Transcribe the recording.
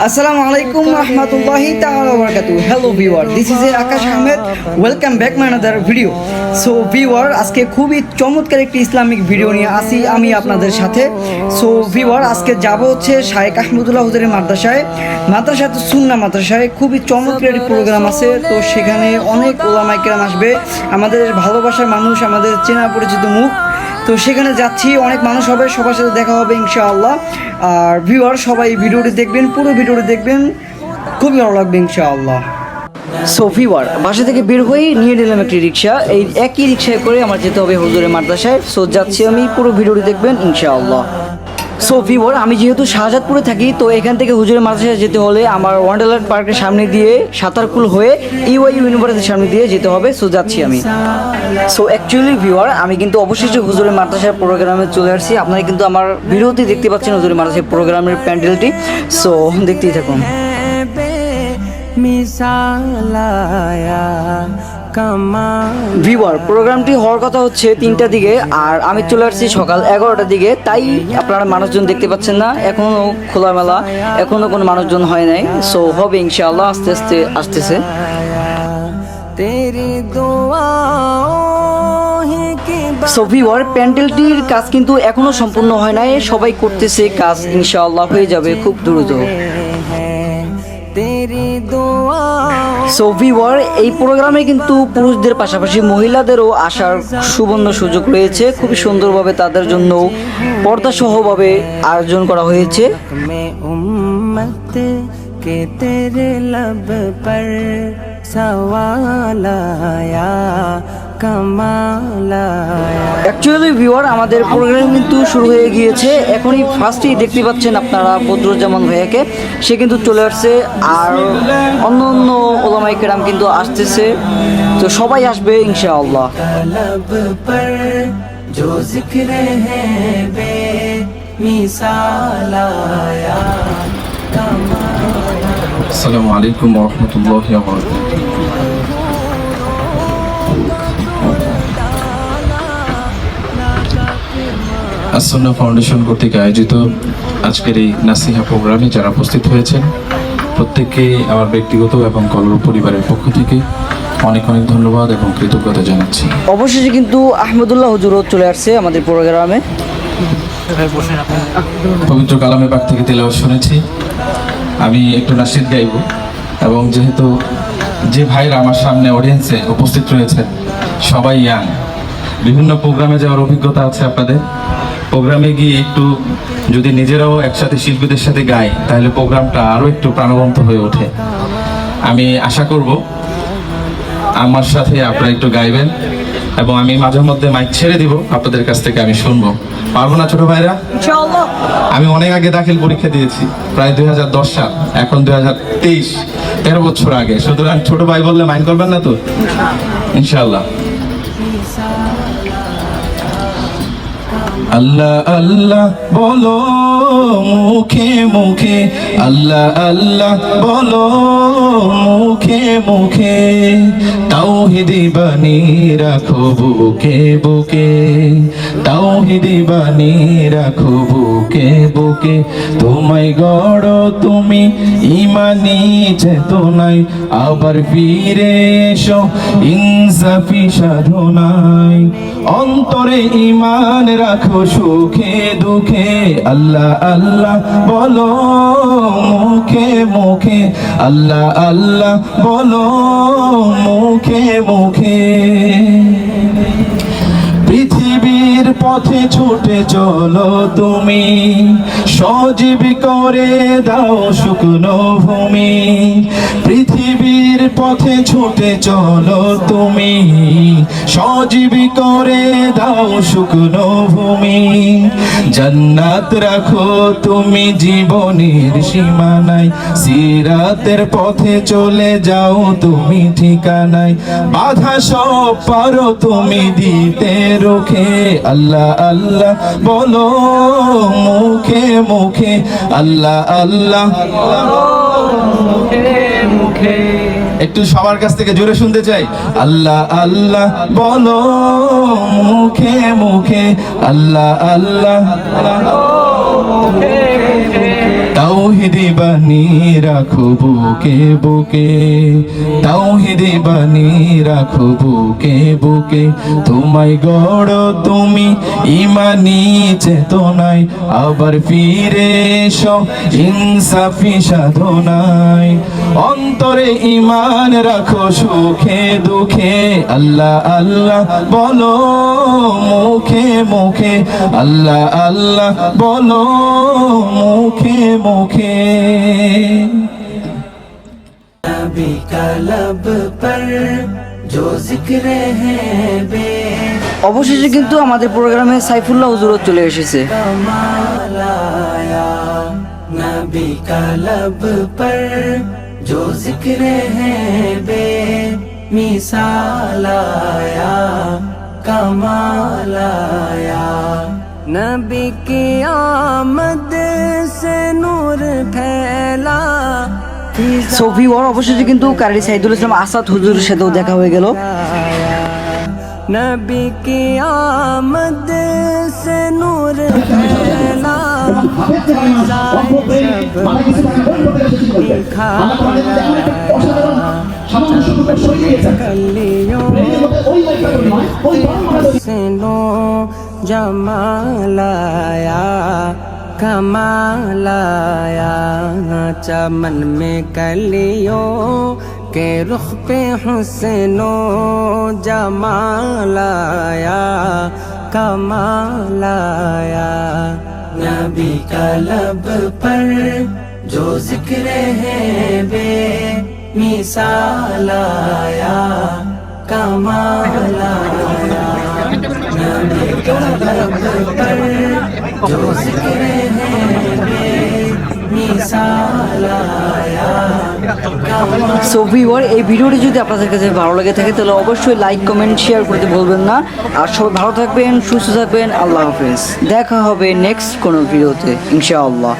Assalamu alaikum rahmatullahi ta'ala wa barakatuh. Hello viewer, this is Akash Ahmed. Welcome back my another video. So viewer, আজকে খুবই চমৎকার একটি Islamic video নিয়ে আসি আমি আপনাদের সাথে। সো ভিউয়ার আজকে যাব হচ্ছে শায়েখ আহমদুল্লাহ হুজুরের মাদ্রাসায় তো সুন্নাহ মাদ্রাসায় খুবই চমৎকার একটি প্রোগ্রাম আছে। তো সেখানে অনেক ওলামায়ে কেরাম আসবে, আমাদের ভালোবাসার মানুষ, আমাদের চেনা পরিচিত মুখ। তো সেখানে যাচ্ছি, অনেক মানুষ হবে, সবার সাথে দেখা হবে ইনশাআল্লাহ। আর ভিউয়ার সবাই ভিডিওটি দেখবেন, পুরো ভিডিওটি দেখবেন, খুবই ভালো লাগবে ইনশাআল্লাহ। সো ভিউয়ার বাসা থেকে বের হয়ে নিয়ে নিলাম একটি রিক্সা, এই একই রিক্সায় করে আমার যেতে হবে হুজুরের মাদ্রাসায়। সো যাচ্ছি আমি, পুরো ভিডিওটি দেখবেন ইনশাআল্লাহ। সো ভিউয়ার আমি যেহেতু শাহজাদপুরে থাকি, তো এখান থেকে হুজুরের মাদ্রাসায় যেতে হলে আমার ওয়ান্ডারল্যান্ড পার্কের সামনে দিয়ে সাঁতারকুল হয়ে ইউআইইউ ইউনিভার্সিটির সামনে দিয়ে যেতে হবে। সো যাচ্ছি আমি। সো অ্যাকচুয়ালি ভিউয়ার আমি কিন্তু অবশেষে হুজুরের মাদ্রাসার প্রোগ্রামে চলে আসছি। আপনারা কিন্তু আমার ভিডিওতে দেখতে পাচ্ছেন হুজুরের মাদ্রাসার প্রোগ্রামের প্যান্ডেলটি। সো দেখতেই থাকুন। ভিউয়ার প্রোগ্রামটি হওয়ার কথা হচ্ছে 3টার দিকে, আর আমি চলে আসছি সকাল 11টার দিকে। তাই আপনারা মানুষজন দেখতে পাচ্ছেন না, এখনও খোলামেলা, এখনও কোনো মানুষজন হয় নাই। সো হবে ইনশাআল্লাহ, আস্তে আস্তে আসতেছে। সো ভিউয়ার প্যান্ডেলটির কাজ কিন্তু এখনও সম্পূর্ণ হয় নাই, সবাই করতেছে কাজ, ইনশাআল্লাহ হয়ে যাবে খুব দ্রুত। সো ভিউয়ার এই প্রোগ্রামে কিন্তু পুরুষদের পাশাপাশি মহিলাদেরও আসার সুবর্ণ সুযোগ রয়েছে। খুবই সুন্দরভাবে তাদের জন্য পর্দাসহভাবে আয়োজন করা হয়েছে। অ্যাকচুয়ালি ভিউয়ার আমাদের প্রোগ্রাম কিন্তু শুরু হয়ে গিয়েছে। এখনই ফার্স্টেই দেখতে পাচ্ছেন আপনারা বদরুজ্জামান ভাইয়াকে, সে কিন্তু চলে আসছে, আর অন্য অন্য ওলামায়ে কেরাম কিন্তু আসতেছে। তো সবাই আসবে ইনশাআল্লাহ। আসসালামু আলাইকুম ওয়া রাহমাতুল্লাহি ওয়া বারাকাতুহু। আসুন্নাহ ফাউন্ডেশন কর্তৃক আয়োজিত আজকের এই নাসিহা প্রোগ্রামে যারা উপস্থিত হয়েছেন প্রত্যেককে আমার ব্যক্তিগত এবং কলর পরিবারের পক্ষ থেকে অনেক অনেক ধন্যবাদ এবং কৃতজ্ঞতা জানাচ্ছি। অবশেষে কিন্তু আহমদুল্লাহ হুজুরও চলে আসছে আমাদের প্রোগ্রামে। পবিত্র কালামে পাক থেকে তেলাওয়াত শুনেছি, আমি একটু নাশিদ গাইব। এবং যেহেতু যে ভাইরা আমার সামনে অডিয়েন্সে উপস্থিত রয়েছেন সবাই ইয়াং, বিভিন্ন প্রোগ্রামে যাওয়ার অভিজ্ঞতা আছে আপনাদের। প্রোগ্রামে গিয়ে একটু যদি নিজেরাও একসাথে শিল্পীদের সাথে গাই, তাহলে প্রোগ্রামটা আরও একটু প্রাণবন্ত হয়ে ওঠে। আমি আশা করব আমার সাথে আপনারা একটু গাইবেন, এবং আমি মাঝে মধ্যে মাইক ছেড়ে দিব, আপনাদের কাছ থেকে আমি শুনবো। পারবো না ছোট ভাইরা? ইনশাআল্লাহ। আমি অনেক আগে দাখিল পরীক্ষা দিয়েছি, প্রায় 2010 সাল, এখন 2023, 13 বছর আগে। সুতরাং ছোট ভাই বললে মাইন্ড করবেন না তো? ইনশাআল্লাহ। আল্লাহ আল্লাহ বলো মুখে মুখে, আল্লাহ আল্লাহ বলো মুখে মুখে, তাওহীদি বাণী রাখো বুকে বুকে, তাওহীদি বাণী রাখো বুকে বুকে। তোমায় গড়ো তুমি ইমানি চেতনায়, আবার ফিরে এসো ইনসাফি সাধনায়। অন্তরে ঈমান রাখো সুখে দুঃখে, আল্লাহ আল্লাহ বলো মুখে মুখে, আল্লাহ আল্লাহ বলো মুখে মুখে। পৃথিবীর পথে ছুটে চলো তুমি, সজীব করে দাও শুকনো ভূমি। পৃথিবীর পথে ছুটে চলো তুমি, সজীব করে দাও শুকনো ভূমি। জান্নাত রাখো তুমি জীবনের সীমানায়, সিরাতের পথে চলে যাও তুমি ঠিকানায়। বাধা সব পারো তুমি দিতে রুখে, আল্লাহ আল্লাহ বলো মুখে মুখে, আল্লাহ আল্লাহ মুখে মুখে। একটু সবার কাছ থেকে জোরে শুনতে চাই, আল্লাহ আল্লাহ বলো মুখে মুখে, আল্লাহ আল্লাহ তাওহীদি বাণী রাখো বুকে বুকে, তাওহীদি বাণী রাখো বুকে বুকে। তোমায় গড় তুমি ইমানি চেতনায়, আবার ফিরে এসো ইনসাফি সাধনায়। অন্তরে ইমান রাখো সুখে দুঃখে, আল্লাহ আল্লাহ বলো মুখে মুখে, আল্লাহ আল্লাহ বলো মুখে মুখে। नबी का लब पर जो जिक्र है बे অবশেষে কিন্তু আমাদের প্রোগ্রামে সাইফুল্লাহ হুজুরও চলে এসেছে। कमाल आया, नबी का लब पर जो जिक्र है बे मिसाल आया, कमाल आया। नबी की आमद से नूर फैला। সো ভিউয়ার, অবশেষে কিন্তু কারি সাইদুল ইসলাম আসাদ হুজুরের সাথেও দেখা হয়ে গেল। नबी की आमद से नूर फैला, जमाल आया, कमाल आया। चमन में कलियों के रुख पे हुस्नो जमाल आया, कमाल आया। नबी का लब पर जो जिक्र है बे मिसाल आया, कमाल आया। नबी का लब पर जो जिक्र है बे मिसाल आया, कमाल। সো ভিউয়ার, এই ভিডিওটি যদি আপনাদের কাছে ভালো লেগে থাকে তাহলে অবশ্যই লাইক কমেন্ট শেয়ার করতে ভুলবেন না। আর সবাই ভালো থাকবেন, সুস্থ থাকবেন। আল্লাহ হাফেজ। দেখা হবে নেক্সট কোনো ভিডিওতে ইনশাআল্লাহ।